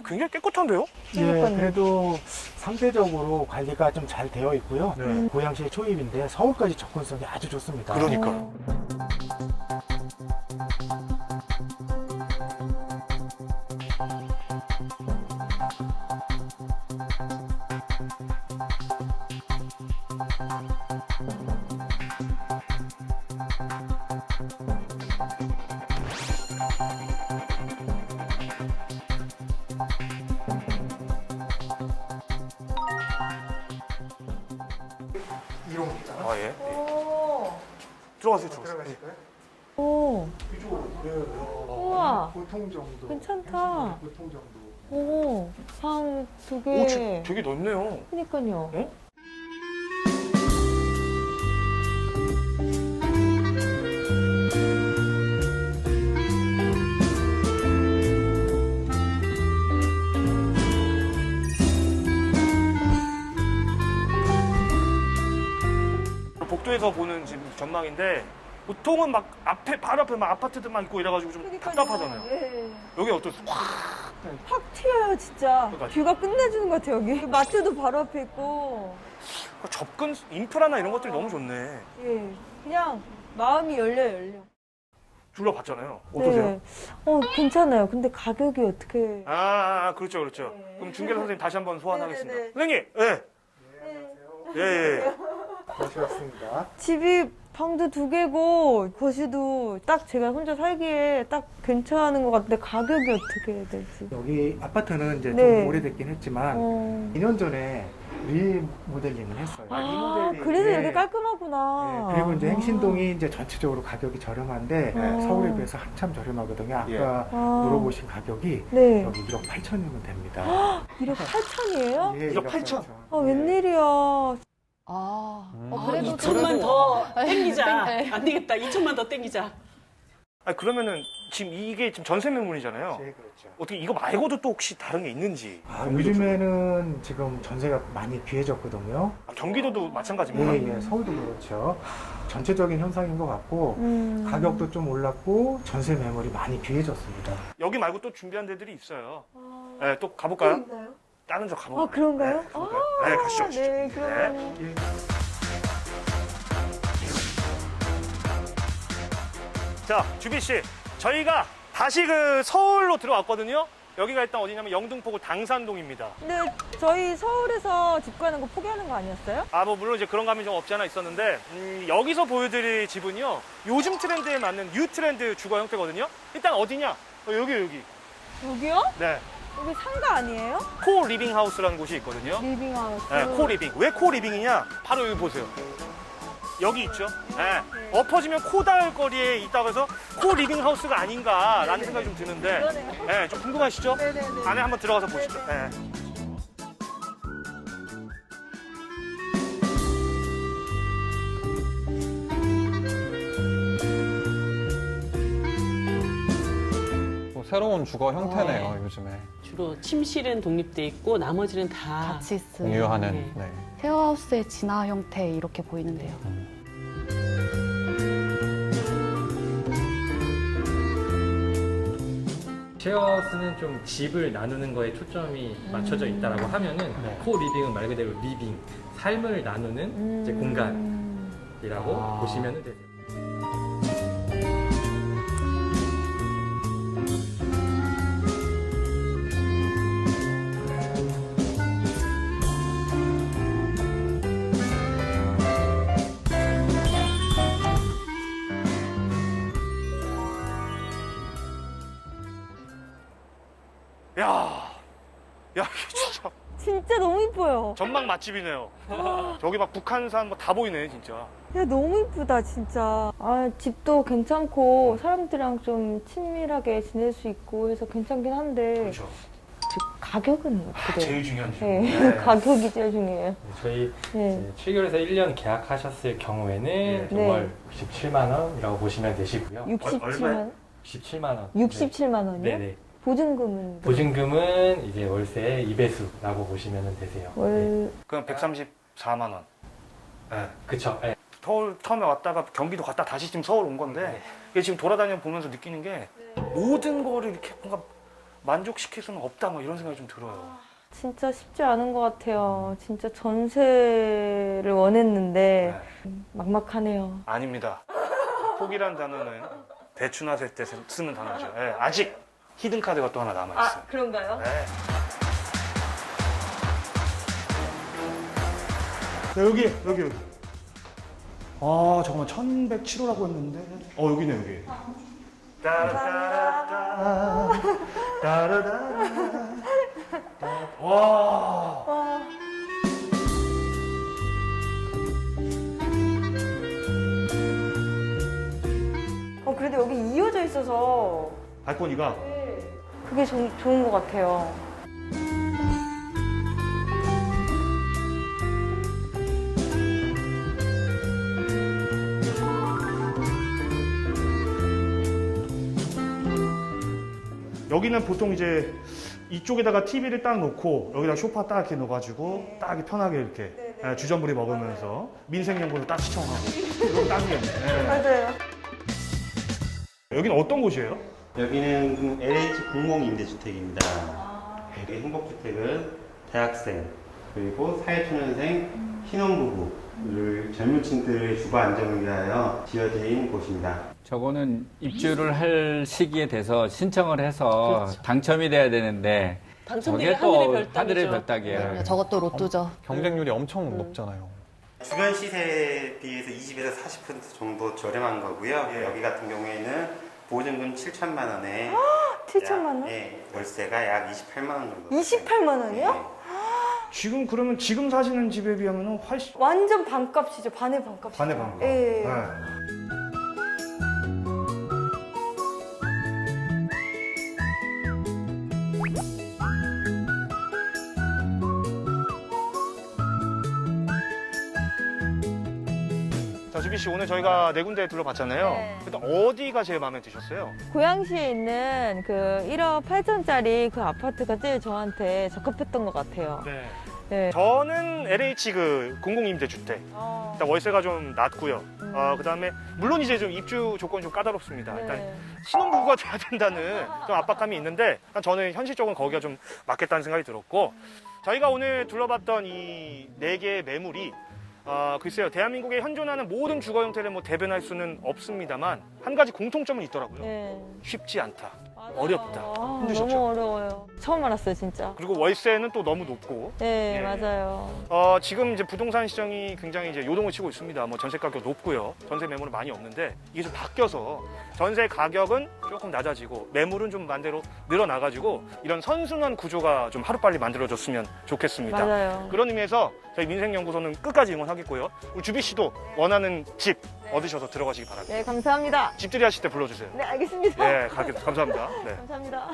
굉장히 깨끗한데요? 예, 그래도 상대적으로 관리가 좀 잘 되어 있고요. 네. 고양시의 초입인데 서울까지 접근성이 아주 좋습니다. 그러니까요. 아, 예. 들어가세요, 들어가세요. 오, 우와. 보통 정도. 괜찮다. 보통 정도. 오, 방 2개. 오, 되게 넓네요. 그니까요. 복도에서 보는 지금 전망인데 보통은 막 앞에 바로 앞에 막 아파트들만 있고 이래가지고 좀 답답하잖아요. 예. 여기 어떠세요? 확 튀어요, 진짜. 그러니까. 뷰가 끝내주는 것 같아요, 여기. 마트도 바로 앞에 있고. 접근 인프라나 이런 것들이 너무 좋네. 예. 그냥 마음이 열려. 둘러봤잖아요. 어떠세요? 네. 괜찮아요. 근데 가격이 어떻게. 그렇죠, 그렇죠. 그럼 중개사 선생님 다시 한번 소환하겠습니다. 네네네. 선생님, 예. 거실이었습니다. 집이 방도 2개고, 거실도 딱 제가 혼자 살기에 딱 괜찮은 것 같은데, 가격이 어떻게 해야 될지. 여기 아파트는 이제 네. 좀 오래됐긴 했지만 2년 전에 리모델링을 했어요. 그래서 네. 이렇게 깔끔하구나. 그리고 이제 행신동이 이제 전체적으로 가격이 저렴한데 서울에 비해서 한참 저렴하거든요. 아까 물어보신 가격이 네. 여기 1억 8천이면 됩니다. 1억 8천이에요? 예, 1억 8천. 웬일이야. 그래도 2천만 더 땡기자. 네. 안 되겠다. 2천만 더 땡기자. 그러면은 지금 이게 지금 전세 매물이잖아요. 네, 그렇죠. 어떻게 이거 말고도 또 혹시 다른 게 있는지? 요즘에는 지금 전세가 많이 귀해졌거든요. 경기도도 마찬가지입니까? 예, 서울도 그렇죠. 전체적인 현상인 것 같고 가격도 좀 올랐고 전세 매물이 많이 귀해졌습니다. 여기 말고 또 준비한 데들이 있어요. 네, 또 가볼까요? 다른 데 가볼까요? 그런가요? 네, 가볼까요? 네, 가시죠. 네, 그러면. 네. 자, 주비 씨, 저희가 다시 서울로 들어왔거든요. 여기가 일단 어디냐면 영등포구 당산동입니다. 근데 저희 서울에서 집 가는 거 포기하는 거 아니었어요? 뭐 물론 이제 그런 감이 좀 없지 않아 있었는데 여기서 보여드릴 집은요, 요즘 트렌드에 맞는 뉴 트렌드 주거 형태거든요. 일단 어디냐? 여기. 여기요? 네. 여기 상가 아니에요? 코 리빙 하우스라는 곳이 있거든요. 리빙하우스. 네, 코 리빙. 왜 코 리빙이냐? 바로 여기 보세요. 여기 있죠. 네. 엎어지면 코 닿을 거리에 있다고 해서 코 리빙 하우스가 아닌가라는 생각이 좀 드는데, 네, 좀 궁금하시죠? 안에 한번 들어가서 보시죠. 네. 새로운 주거 형태네요, 요즘에. 주로 침실은 독립돼 있고 나머지는 다 같이 쓰는. 공유하는. 네. 쉐어하우스의 진화 형태 이렇게 보이는데요. 쉐어하우스는 좀 집을 나누는 거에 초점이 맞춰져 있다라고 하면은 코 리빙은 말 그대로 리빙, 삶을 나누는 이제 공간이라고 보시면 되세요. 야, 이게 진짜. 진짜 너무 이뻐요. 전망 맛집이네요. 저기 막 북한산 뭐 다 보이네 진짜. 야, 너무 이쁘다, 진짜. 아, 집도 괜찮고, 사람들이랑 좀 친밀하게 지낼 수 있고 해서 괜찮긴 한데. 그렇죠. 가격은 어떻게 돼요? 제일 중요하죠. 네, 네. 가격이 제일 중요해요. 저희 네. 7개월에서 1년 계약하셨을 경우에는 네. 월 67만 원이라고 보시면 되시고요. 67만 원? 67만 원. 67만 원이요? 네네. 보증금은? 보증금은 이제 월세 2배수라고 보시면 되세요. 월... 그럼 134만 원. 네. 그쵸. 네. 서울 처음에 왔다가 경기도 갔다 다시 지금 서울 온 건데 이게 지금 돌아다녀 보면서 느끼는 게 모든 거를 이렇게 뭔가 만족시킬 수는 없다 뭐 이런 생각이 좀 들어요. 진짜 쉽지 않은 것 같아요. 진짜 전세를 원했는데 막막하네요. 아닙니다. 포기란 단어는 대추나 셀 때 쓰는 단어죠. 예, 아직 히든 카드가 또 하나 남아있어요. 아, 그런가요? 네. 자, 여기. 아, 잠깐만, 1107호라고 했는데. 여기네, 여기. 따라따라따, 따라따라. 와. 그래도 여기 이어져 있어서 발코니가. 그게 좋은 것 같아요. 여기는 보통 이제 이쪽에다가 TV를 딱 놓고 여기다 소파 딱 이렇게 넣어가지고 딱 이렇게 편하게 이렇게 주전부리 먹으면서 민생연구소 딱 시청하고 이거 딱이겠네. 맞아요. 여기는 어떤 곳이에요? 여기는 LH 공공임대주택입니다. 여기 행복주택은 대학생 그리고 사회초년생 신혼부부를 젊은 층들의 주거 안정을 위하여 지어진 곳입니다. 저거는 입주를 할 시기에 돼서 신청을 해서 그렇죠. 당첨이 돼야 되는데 당첨되기 저게 또 하늘의 별따기죠. 하늘의 별따기예요. 네, 저것도 로또죠. 경쟁률이 엄청 높잖아요. 주변 시세에 비해서 20에서 40% 정도 저렴한 거고요. 여기 같은 경우에는 보증금 7천만 원에 7천만 원? 월세가 약 28만 원 정도. 28만 원이요? 지금 그러면 지금 사시는 집에 비하면 훨씬 완전 반값이죠. 반의 반값. 반의 반값. 예. 자, 주비 씨 오늘 저희가 네 군데 둘러봤잖아요. 네. 일단 어디가 제일 마음에 드셨어요? 고양시에 있는 그 1억 8천짜리 그 아파트가 제일 저한테 적합했던 것 같아요. 네. 네. 저는 LH 그 공공임대주택. 일단 월세가 좀 낮고요. 그다음에 물론 이제 좀 입주 조건이 좀 까다롭습니다. 일단 신혼부부가 돼야 된다는 좀 압박감이 있는데 일단 저는 현실적으로 거기가 좀 맞겠다는 생각이 들었고 저희가 오늘 둘러봤던 이 네 개의 매물이 글쎄요, 대한민국에 현존하는 모든 주거 형태를 뭐 대변할 수는 없습니다만 한 가지 공통점은 있더라고요. 쉽지 않다, 어렵다, 힘드셨죠? 너무 어려워요. 처음 알았어요, 진짜. 그리고 월세는 또 너무 높고. 네, 예. 맞아요. 지금 이제 부동산 시장이 굉장히 이제 요동을 치고 있습니다. 뭐 전세 가격 높고요, 전세 매물은 많이 없는데 이게 좀 바뀌어서 전세 가격은 조금 낮아지고 매물은 좀 반대로 늘어나가지고 이런 선순환 구조가 좀 하루빨리 만들어졌으면 좋겠습니다. 맞아요. 그런 의미에서 저희 민생연구소는 끝까지 응원하겠고요. 우리 주비 씨도 원하는 집 얻으셔서 들어가시기 바랍니다. 네, 감사합니다. 집들이 하실 때 불러주세요. 네, 알겠습니다. 네, 감사합니다. 네. 감사합니다.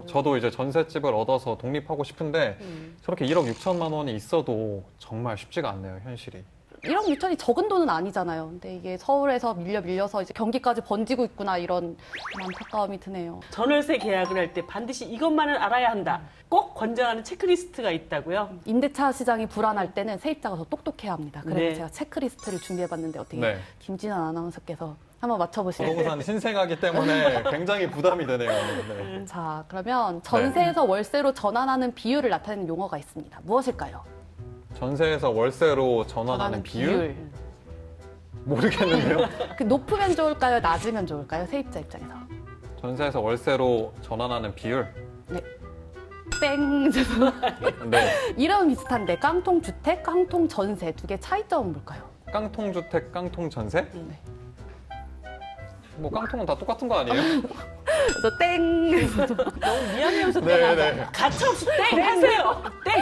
저도 이제 전셋집을 얻어서 독립하고 싶은데 저렇게 1억 6천만 원이 있어도 정말 쉽지가 않네요, 현실이. 1억 6천이 적은 돈은 아니잖아요. 근데 이게 서울에서 밀려서 이제 경기까지 번지고 있구나 이런 안타까움이 드네요. 전월세 계약을 할 때 반드시 이것만은 알아야 한다. 꼭 권장하는 체크리스트가 있다고요? 임대차 시장이 불안할 때는 세입자가 더 똑똑해야 합니다. 그래서 네. 제가 체크리스트를 준비해봤는데 어떻게 네. 김진환 아나운서께서 한번 맞춰보실까요? 부동산 신생아기 때문에 굉장히 부담이 되네요. 네. 자, 그러면 전세에서 월세로 전환하는 비율을 나타내는 용어가 있습니다. 무엇일까요? 전세에서 월세로 전환하는 비율? 모르겠는데요. 그 높으면 좋을까요? 낮으면 좋을까요? 세입자 입장에서. 전세에서 월세로 전환하는 비율? 네. 땡. 네. 이름은 비슷한데 깡통주택, 깡통전세 두 개 차이점은 뭘까요? 깡통주택, 깡통전세? 네. 뭐 깡통은 다 똑같은 거 아니에요? 그래서 땡. 너무 미안해서 네, 땡. 네. 가차없이 땡 하세요. 땡.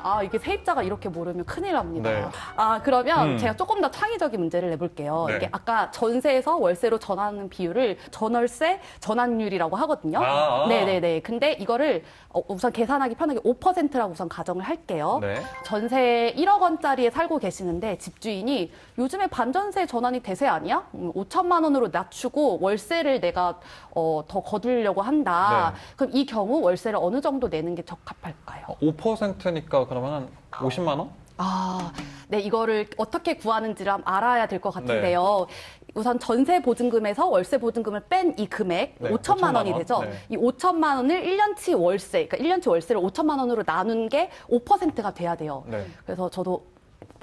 아, 이게 세입자가 이렇게 모르면 큰일 납니다. 네. 아, 그러면 제가 조금 더 창의적인 문제를 내볼게요. 네. 이게 아까 전세에서 월세로 전환하는 비율을 전월세 전환율이라고 하거든요. 네네네. 근데 이거를 우선 계산하기 편하게 5%라고 우선 가정을 할게요. 네. 전세 1억 원짜리에 살고 계시는데 집주인이 요즘에 반전세 전환이 대세 아니야? 5천만 원으로 낮추고 월세를 내가 더 거두려고 한다. 네. 그럼 이 경우 월세를 어느 정도 내는 게 적합할까요? 5%니까 그러면 한 50만 원? 아, 네, 이거를 어떻게 구하는지를 알아야 될 것 같은데요. 우선 전세 보증금에서 월세 보증금을 뺀 이 금액, 네, 5천만 원이 되죠. 네. 이 5천만 원을 1년치 월세, 그러니까 1년치 월세를 5천만 원으로 나눈 게 5%가 돼야 돼요. 네. 그래서 저도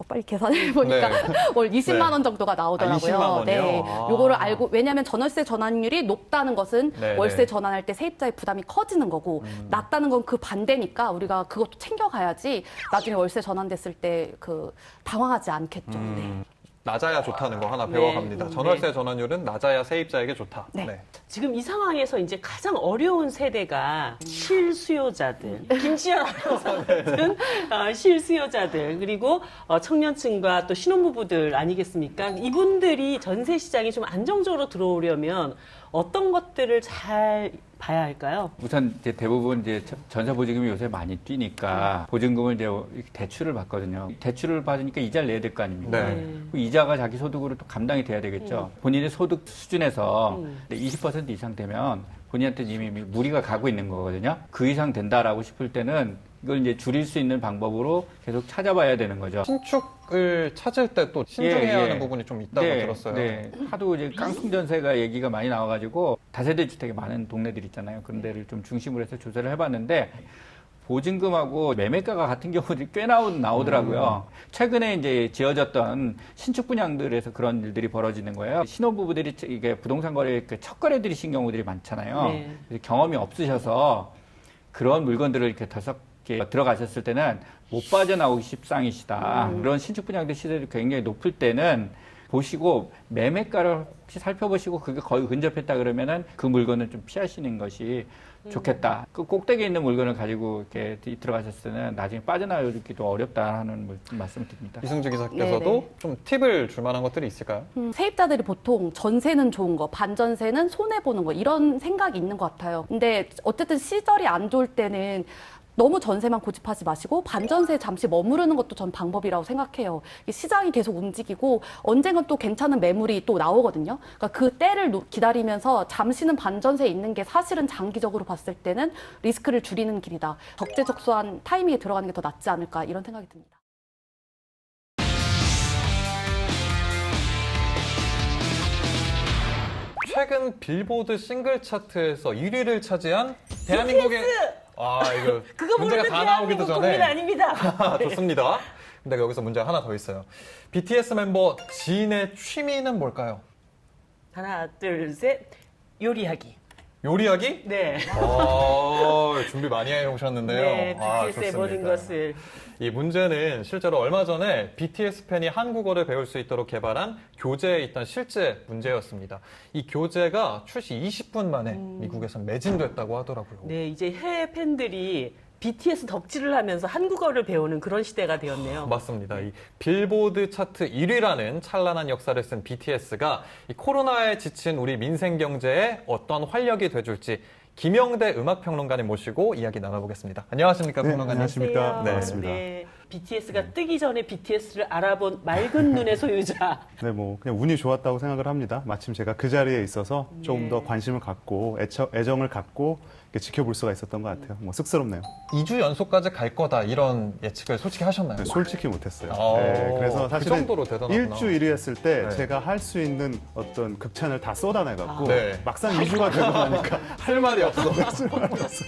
빨리 계산해 보니까 네. 월 20만 네. 원 정도가 나오더라고요. 20만 원이요? 네, 아. 요거를 알고 왜냐하면 전월세 전환율이 높다는 것은 네, 월세 네. 전환할 때 세입자의 부담이 커지는 거고 낮다는 건 그 반대니까 우리가 그것도 챙겨가야지 나중에 월세 전환됐을 때 그 당황하지 않겠죠. 네. 낮아야 좋다는 거 하나 네. 배워갑니다. 전월세 전환율은 낮아야 세입자에게 좋다. 네. 지금 이 상황에서 이제 가장 어려운 세대가 실수요자들, 김지연 아나운서 같은 실수요자들, 그리고 청년층과 또 신혼부부들 아니겠습니까? 이분들이 전세 시장이 좀 안정적으로 들어오려면 어떤 것들을 잘 봐야 할까요? 우선 이제 대부분 이제 전세 보증금이 요새 많이 뛰니까 보증금을 이제 대출을 받거든요. 대출을 받으니까 이자를 내야 될 거 아닙니까? 네. 그 이자가 자기 소득으로 또 감당이 돼야 되겠죠. 본인의 소득 수준에서 20% 이상 되면 본인한테 이미 무리가 가고 있는 거거든요. 그 이상 된다라고 싶을 때는 이걸 이제 줄일 수 있는 방법으로 계속 찾아봐야 되는 거죠. 신축을 찾을 때 또 신중해야 하는 부분이 좀 있다고 들었어요. 네. 하도 이제 깡통 전세가 얘기가 많이 나와가지고 다세대 주택이 많은 동네들 있잖아요. 그런 데를 좀 중심으로 해서 조사를 해봤는데 보증금하고 매매가가 같은 경우들이 꽤 나오더라고요. 최근에 이제 지어졌던 신축 분양들에서 그런 일들이 벌어지는 거예요. 신혼부부들이 이게 부동산 거래 첫 거래 들이신 경우들이 많잖아요. 네. 그래서 경험이 없으셔서 그런 물건들을 이렇게 들어가셨을 때는 못 빠져나오기 십상이시다. 그런 신축 분양들 시세들이 굉장히 높을 때는 보시고 매매가를 혹시 살펴보시고 그게 거의 근접했다 그러면은 그 물건을 좀 피하시는 것이 좋겠다. 그 꼭대기에 있는 물건을 가지고 이렇게 들어가셨을 때는 나중에 빠져나오기도 어렵다 하는 말씀을 드립니다. 이승주 기자께서도 네네. 좀 팁을 줄 만한 것들이 있을까요? 세입자들이 보통 전세는 좋은 거, 반전세는 손해보는 거 이런 생각이 있는 것 같아요. 근데 어쨌든 시절이 안 좋을 때는 너무 전세만 고집하지 마시고 반전세에 잠시 머무르는 것도 전 방법이라고 생각해요. 시장이 계속 움직이고 언젠간 또 괜찮은 매물이 또 나오거든요. 그러니까 그 때를 기다리면서 잠시는 반전세에 있는 게 사실은 장기적으로 봤을 때는 리스크를 줄이는 길이다. 적재적소한 타이밍에 들어가는 게 더 낫지 않을까 이런 생각이 듭니다. 최근 빌보드 싱글 차트에서 1위를 차지한 대한민국의 이거 그거 문제가 모르면 다 나오기도 대한민국 전에 국민 아닙니다. 좋습니다. 근데 여기서 문제가 하나 더 있어요. BTS 멤버 진의 취미는 뭘까요? 하나, 둘, 셋. 요리하기. 요리하기? 네. 준비 많이 해오셨는데요. 네, BTS의 좋습니다. 모든 것을. 이 문제는 실제로 얼마 전에 BTS 팬이 한국어를 배울 수 있도록 개발한 교재에 있던 실제 문제였습니다. 이 교재가 출시 20분 만에 미국에서 매진됐다고 하더라고요. 네, 이제 해외 팬들이 BTS 덕질을 하면서 한국어를 배우는 그런 시대가 되었네요. 맞습니다. 이 빌보드 차트 1위라는 찬란한 역사를 쓴 BTS가 이 코로나에 지친 우리 민생 경제에 어떤 활력이 돼줄지 김영대 음악평론가님 모시고 이야기 나눠보겠습니다. 안녕하십니까, 네, 평론가님. 안녕하십니까. 네. 반갑습니다. 네, BTS가 뜨기 전에 BTS를 알아본 맑은 눈의 소유자. 네, 뭐 그냥 운이 좋았다고 생각을 합니다. 마침 제가 그 자리에 있어서 조금 네. 더 관심을 갖고 애정을 갖고 이렇게 지켜볼 수가 있었던 것 같아요. 뭐 쑥스럽네요. 2주 연속까지 갈 거다 이런 예측을 솔직히 하셨나요? 네, 솔직히 못했어요. 아, 네, 그래서 그 사실은 정도로 대단하구나. 1주 1위 했을 때 네. 제가 할 수 있는 어떤 극찬을 다 쏟아내갖고 네. 막상 2주가 되고 나니까 할 말이 없어. 할 말이 없어.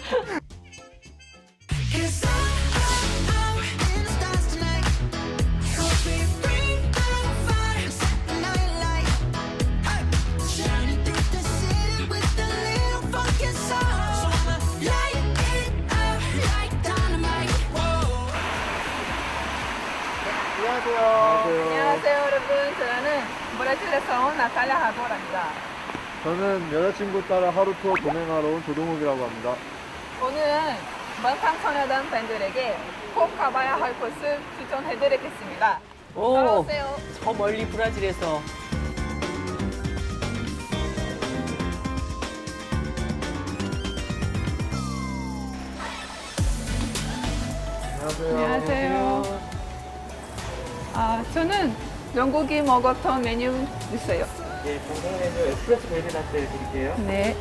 안녕하세요 여러분. 저는 브라질에서 온 나탈리아 하보라입니다. 저는 여자친구 따라 하루 투어 동행하러 온 조동욱이라고 합니다. 오늘은 방탄소년단 팬들에게 꼭 가봐야 할 곳을 추천해드리겠습니다. 오, 따라오세요. 저 멀리 브라질에서. 안녕하세요. 저는 영국이 먹었던 메뉴 있어요. 네, 공동 메뉴 에스프레소 베리 라떼 드릴게요. 네.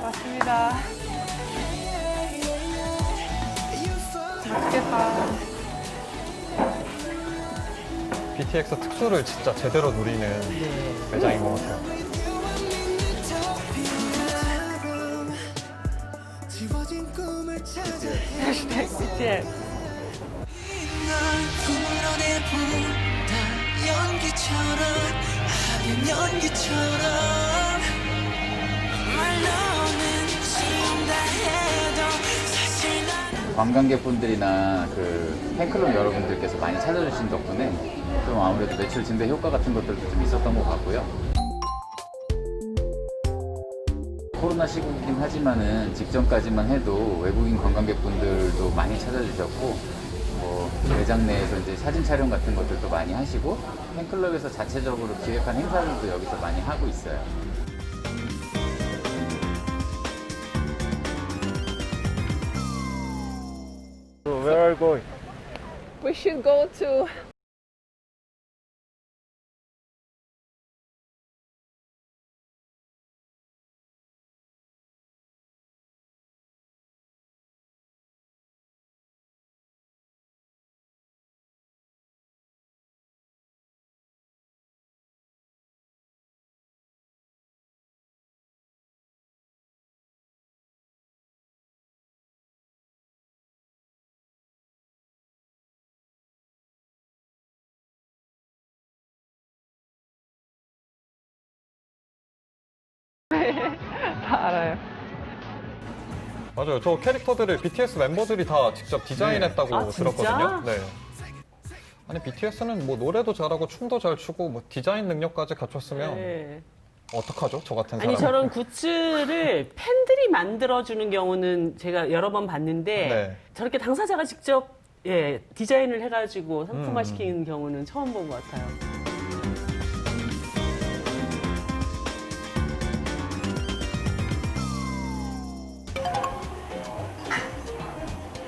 맞습니다. 맛있겠다. BTX 특수를 진짜 제대로 누리는 매장인 것 같아요. 해시태그 BTS. 관광객분들이나 그 팬클럽 여러분들께서 많이 찾아주신 덕분에 좀 아무래도 매출 증대 효과 같은 것들도 좀 있었던 것 같고요. 코로나 시국이긴 하지만은 직전까지만 해도 외국인 관광객분들도 많이 찾아주셨고, 뭐 매장 내에서 이제 사진 촬영 같은 것들도 많이 하시고, 팬클럽에서 자체적으로 기획한 행사들도 여기서 많이 하고 있어요. Where are you going? We should go to 다 알아요. 맞아요. 저 캐릭터들을 BTS 멤버들이 다 직접 디자인했다고 네. 아, 진짜? 들었거든요. 네. 아니 BTS는 뭐 노래도 잘하고 춤도 잘 추고 뭐 디자인 능력까지 갖췄으면 네. 어떡하죠? 저 같은 아니 사람. 저런 굿즈를 팬들이 만들어주는 경우는 제가 여러 번 봤는데 네. 저렇게 당사자가 직접 디자인을 해가지고 상품화 시키는 경우는 처음 본 것 같아요.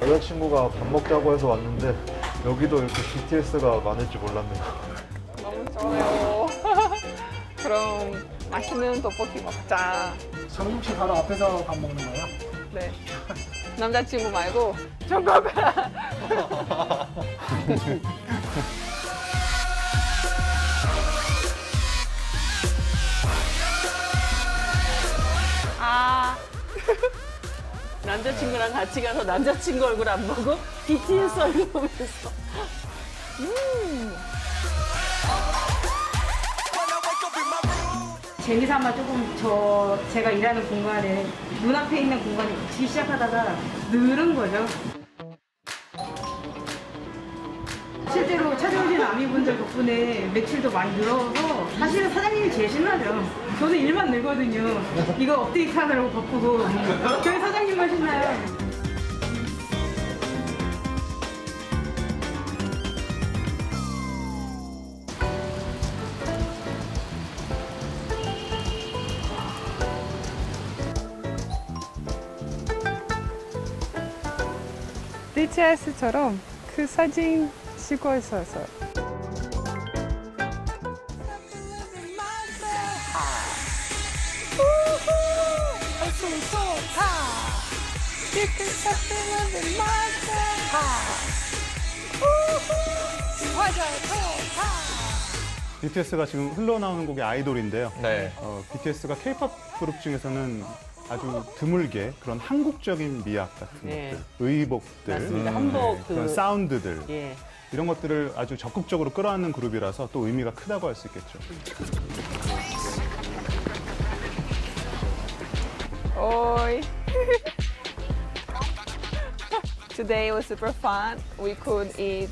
여자친구가 밥 먹자고 해서 왔는데 여기도 이렇게 BTS가 많을 줄 몰랐네요. 너무 좋아요. 그럼 맛있는 떡볶이 먹자. 성김씨 바로 앞에서 밥 먹는 거예요? 네. 남자친구 말고 정답을. 아. 남자친구랑 같이 가서 남자친구 얼굴 안 보고 BTS 얼굴 보면서. 재미삼아 조금 제가 일하는 공간에 눈앞에 있는 공간이 붙이기 시작하다가 늘은 거죠. 실제로 찾아오신 아미분들 덕분에 매출도 많이 늘어서 사실은 사장님이 제일 신나죠. 저는 일만 늘거든요. 이거 업데이트 하느라고 바쁘고 저희 사장님만 신나요. BTS처럼 그 사진 찍고 있어서. BTS가 지금 흘러나오는 곡이 아이돌인데요. 네. BTS가 K-pop 그룹 중에서는 아주 드물게 그런 한국적인 미학 같은 네. 것들, 의복들, 맞습니다. 한복 그런 사운드들 예. 이런 것들을 아주 적극적으로 끌어안는 그룹이라서 또 의미가 크다고 할 수 있겠죠. 오이. Today was super fun. We could eat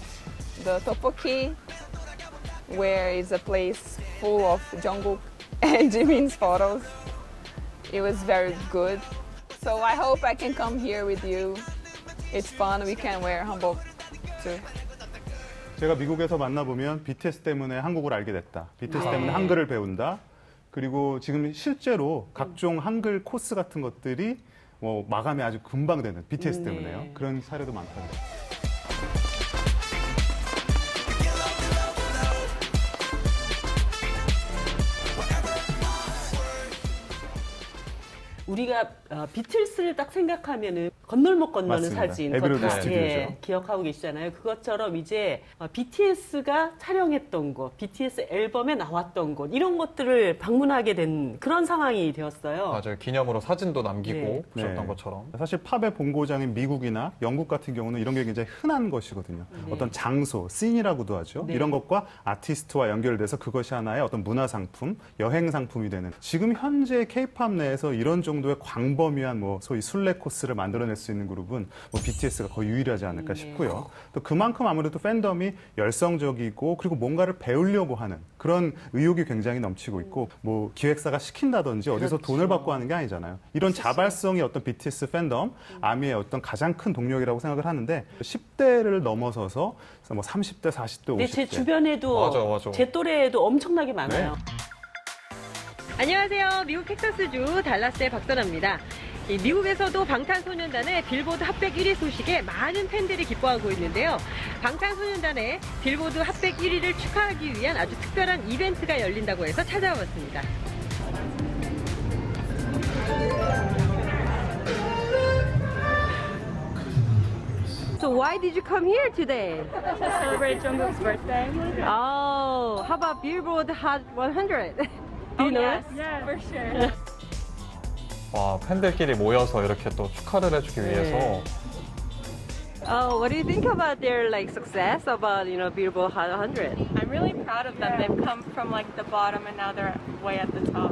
the tteokbokki, where is a place full of Jungkook and Jimin's photos. It was very good. So I hope I can come here with you. It's fun. We can wear hanbok too. 제가 미국에서 만나보면 BTS 때문에 한국을 알게 됐다. BTS 때문에 한글을 배운다. 그리고 지금 실제로 각종 한글 코스 같은 것들이 뭐 마감이 아주 금방 되는 BTS 때문에요. 그런 사례도 많다고. 우리가 비틀스를 딱 생각하면은 건널목 건너는 맞습니다. 사진 에비로드 그거 다, 스튜디오죠. 기억하고 계시잖아요. 그것처럼 이제 BTS가 촬영했던 곳, BTS 앨범에 나왔던 곳 이런 것들을 방문하게 된 그런 상황이 되었어요. 맞아요. 기념으로 사진도 남기고 보셨던 네. 것처럼. 사실 팝의 본고장인 미국이나 영국 같은 경우는 이런 게 굉장히 흔한 것이거든요. 어떤 장소, 씬이라고도 하죠. 네. 이런 것과 아티스트와 연결돼서 그것이 하나의 어떤 문화 상품, 여행 상품이 되는. 지금 현재 K-팝 내에서 이런 정도의 광범위한 뭐 소위 순례 코스를 만들어낼 수 있는 그룹은 뭐 BTS가 거의 유일하지 않을까 싶고요. 또 그만큼 아무래도 팬덤이 열성적이고 그리고 뭔가를 배우려고 하는 그런 의욕이 굉장히 넘치고 있고 뭐 기획사가 시킨다든지 어디서 돈을 받고 하는 게 아니잖아요. 이런 자발성이 어떤 BTS 팬덤, 아미의 어떤 가장 큰 동력이라고 생각을 하는데 10대를 넘어서서 뭐 30대, 40대, 50대. 근데 제 주변에도 맞아. 제 또래에도 엄청나게 많아요. 안녕하세요. 미국 텍사스주 달라스의 박선아입니다. 미국에서도 방탄소년단의 빌보드 핫백 1위 소식에 많은 팬들이 기뻐하고 있는데요. 방탄소년단의 빌보드 핫백 1위를 축하하기 위한 아주 특별한 이벤트가 열린다고 해서 찾아왔습니다. So why did you come here today? To celebrate Jungkook's birthday. Oh, how about Billboard Hot 100? Do you know it? Yeah, for sure. 와, 팬들끼리 모여서 이렇게 또 축하를 해주기 위해서. Oh, what do you think about their success about Billboard Hot 100? I'm really proud of them. They've come from the bottom and now they're way at the top.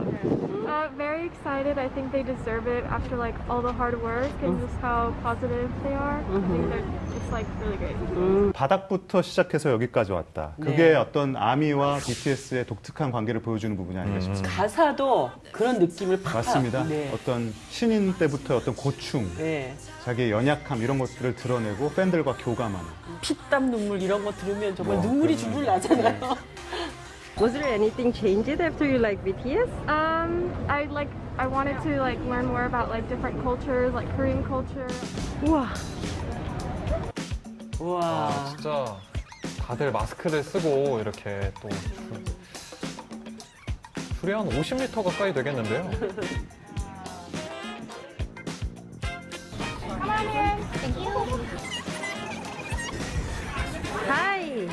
Very excited. I think they deserve it after all the hard work and just how positive they are. I think they're just really great. 바닥부터 시작해서 여기까지 왔다. 그게 어떤 아미와 BTS의 독특한 관계를 보여주는 부분이 아닌가 싶습니다. 가사도 그런 느낌을 팍. 맞습니다. 어떤 신인 때부터 어떤 고충, 자기의 연약함 이런 것들을 드러내고 팬들과 교감하는. 피땀 눈물 이런 거 들으면 정말 눈물이 줄줄 나잖아요. Was there anything changed after you like BTS? I wanted to learn more about different cultures, like Korean culture. 우와. 와, 진짜 다들 마스크를 쓰고 이렇게 또 줄이 한 50m 가까이 되겠는데요. Come on in. Thank you. Hi.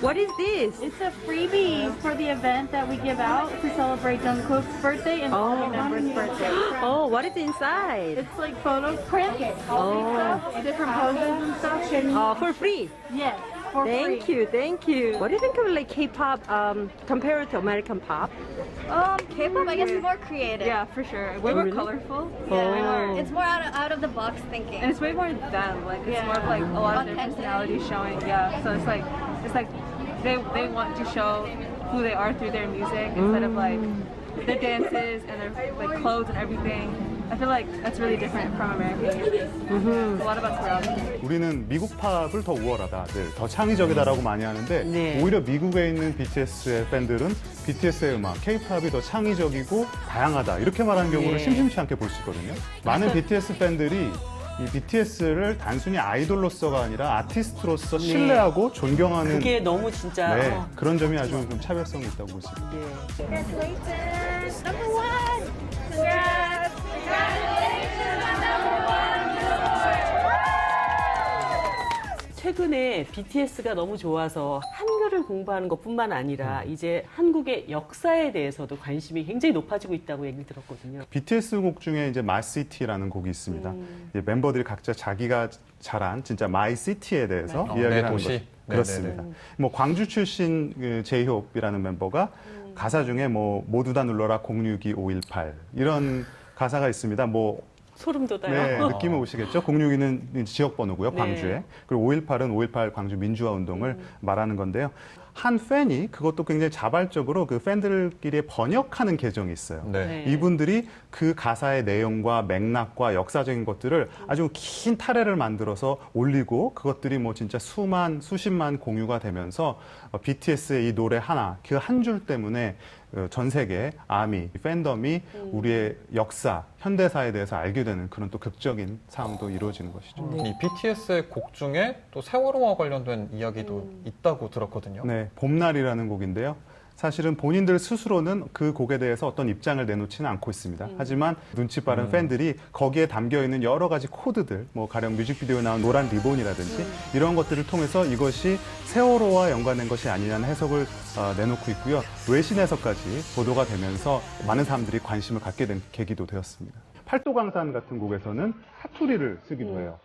What is this? It's a freebie for the event that we give out to celebrate Jungkook's birthday and family members' birthday. Oh, what is inside? It's photo prints, different poses and stuff. Oh, for free? Yes, for free. Thank you. What do you think of K-pop compared to American pop? K-pop, I guess, is more creative. Yeah, for sure. Way more colorful. Yeah, way more. it's more out of the box thinking. And it's way more them. It's more of a lot of their personality showing. Yeah. So it's like they want to show who they are through their music instead of their dances and their clothes and everything. I feel like that's really different from American music. It's a lot about surroundings. 우리는 미국 팝을 더 우월하다, 더 창의적이다라고 많이 하는데 오히려 미국에 있는 BTS의 팬들은 BTS의 음악, K-팝이 더 창의적이고 다양하다 이렇게 말하는 경우를 심심치 않게 볼 수 있거든요. 많은 BTS 팬들이 이 BTS를 단순히 아이돌로서가 아니라 아티스트로서 신뢰하고 존경하는 그게 너무 진짜 그런 점이 아주 좀 차별성이 있다고 볼 수 있습니다. Congratulations, number one. Congrats. 최근에 BTS가 너무 좋아서 한글을 공부하는 것뿐만 아니라 이제 한국의 역사에 대해서도 관심이 굉장히 높아지고 있다고 얘기를 들었거든요. BTS 곡 중에 이제 My City라는 곡이 있습니다. 이제 멤버들이 각자 자기가 자란 진짜 My City에 대해서 이야기를 하는 것. 그렇습니다. 뭐 광주 출신 그 제이홉이라는 멤버가 가사 중에 뭐 모두 다 눌러라 062-518 이런 가사가 있습니다. 뭐 소름 돋아요. 네, 느낌은 오시겠죠? 062는 지역 번호고요, 네. 광주에. 그리고 518은 5.18 광주 민주화 운동을 말하는 건데요. 한 팬이 그것도 굉장히 자발적으로 그 팬들끼리 번역하는 계정이 있어요. 네. 이분들이 그 가사의 내용과 맥락과 역사적인 것들을 아주 긴 타래를 만들어서 올리고 그것들이 뭐 진짜 수십만 공유가 되면서 BTS의 이 노래 하나, 그 한 줄 때문에 전 세계 아미, 팬덤이 우리의 역사, 현대사에 대해서 알게 되는 그런 또 극적인 상황도 이루어지는 것이죠. 이 BTS의 곡 중에 또 세월호와 관련된 이야기도 있다고 들었거든요. 네, 봄날이라는 곡인데요. 사실은 본인들 스스로는 그 곡에 대해서 어떤 입장을 내놓지는 않고 있습니다. 하지만 눈치 빠른 팬들이 거기에 담겨 있는 여러 가지 코드들, 뭐 가령 뮤직비디오에 나온 노란 리본이라든지 이런 것들을 통해서 이것이 세월호와 연관된 것이 아니냐는 해석을 내놓고 있고요. 외신에서까지 보도가 되면서 많은 사람들이 관심을 갖게 된 계기도 되었습니다. 팔도강산 같은 곡에서는 사투리를 쓰기도 해요.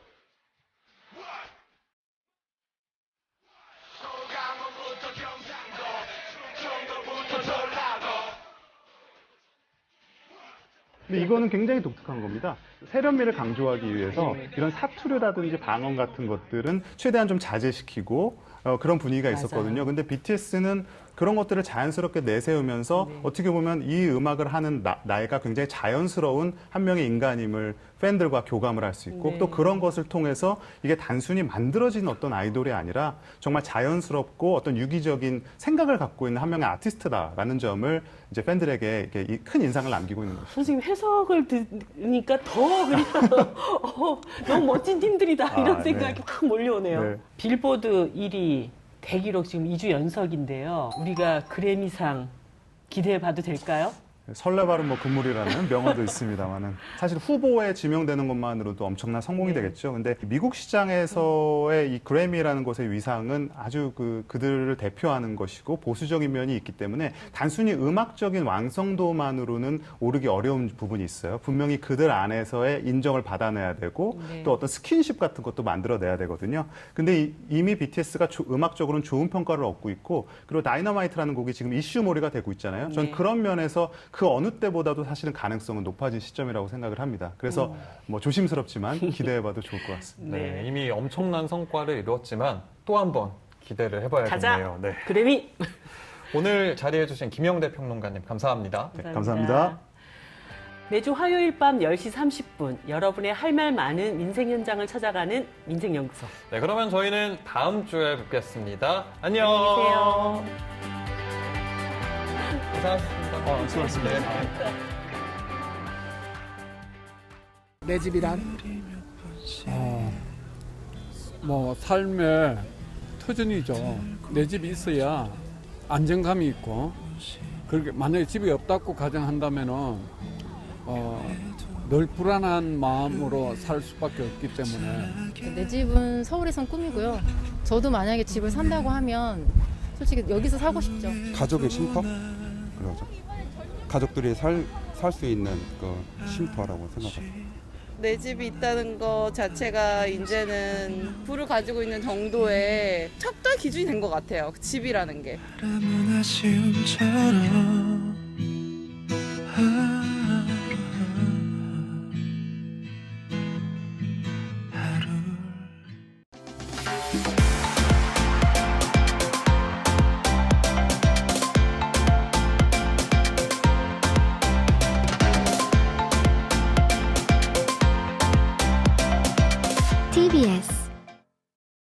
근데 이거는 굉장히 독특한 겁니다. 세련미를 강조하기 위해서 이런 사투리라든지 방언 같은 것들은 최대한 좀 자제시키고 그런 분위기가 있었거든요. 근데 BTS는 그런 것들을 자연스럽게 내세우면서 어떻게 보면 이 음악을 하는 나이가 굉장히 자연스러운 한 명의 인간임을 팬들과 교감을 할 수 있고 또 그런 것을 통해서 이게 단순히 만들어진 어떤 아이돌이 아니라 정말 자연스럽고 어떤 유기적인 생각을 갖고 있는 한 명의 아티스트다라는 점을 이제 팬들에게 이렇게 큰 인상을 남기고 있는 거죠. 선생님 해석을 들으니까 더 그냥 너무 멋진 팀들이다 이런 생각이 확 몰려오네요. 네. 빌보드 1위 대기록 지금 2주 연속인데요. 우리가 그래미상 기대해봐도 될까요? 설레발은 뭐 금물이라는 명언도 있습니다만은 사실 후보에 지명되는 것만으로도 엄청난 성공이 되겠죠. 근데 미국 시장에서의 이 그래미라는 곳의 위상은 아주 그들을 대표하는 것이고 보수적인 면이 있기 때문에 단순히 음악적인 완성도만으로는 오르기 어려운 부분이 있어요. 분명히 그들 안에서의 인정을 받아내야 되고 또 어떤 스킨십 같은 것도 만들어내야 되거든요. 근데 이미 BTS가 음악적으로는 좋은 평가를 얻고 있고 그리고 다이너마이트라는 곡이 지금 이슈몰이가 되고 있잖아요. 전 그런 면에서 그 어느 때보다도 사실은 가능성은 높아진 시점이라고 생각을 합니다. 그래서 뭐 조심스럽지만 기대해봐도 좋을 것 같습니다. 네, 이미 엄청난 성과를 이루었지만 또 한 번 기대를 해봐야겠네요. 네. 그래미 오늘 자리해주신 김영대 평론가님 감사합니다. 네, 감사합니다. 매주 화요일 밤 10시 30분 여러분의 할 말 많은 민생 현장을 찾아가는 민생연구소. 네, 그러면 저희는 다음 주에 뵙겠습니다. 안녕. 안녕히 계세요. 고생하셨습니다. 수고하셨습니다. 내 집이란 뭐 삶의 터전이죠. 내 집이 있어야 안정감이 있고 그렇게 만약에 집이 없다고 가정한다면은 늘 불안한 마음으로 살 수밖에 없기 때문에 내 집은 서울에선 꿈이고요. 저도 만약에 집을 산다고 하면 솔직히 여기서 살고 싶죠. 가족의 쉼터? 그러죠. 가족들이 살 수 있는 그 쉼터라고 생각합니다. 내 집이 있다는 것 자체가 이제는 부를 가지고 있는 정도의 척도의 기준이 된 것 같아요. 집이라는 게. TBS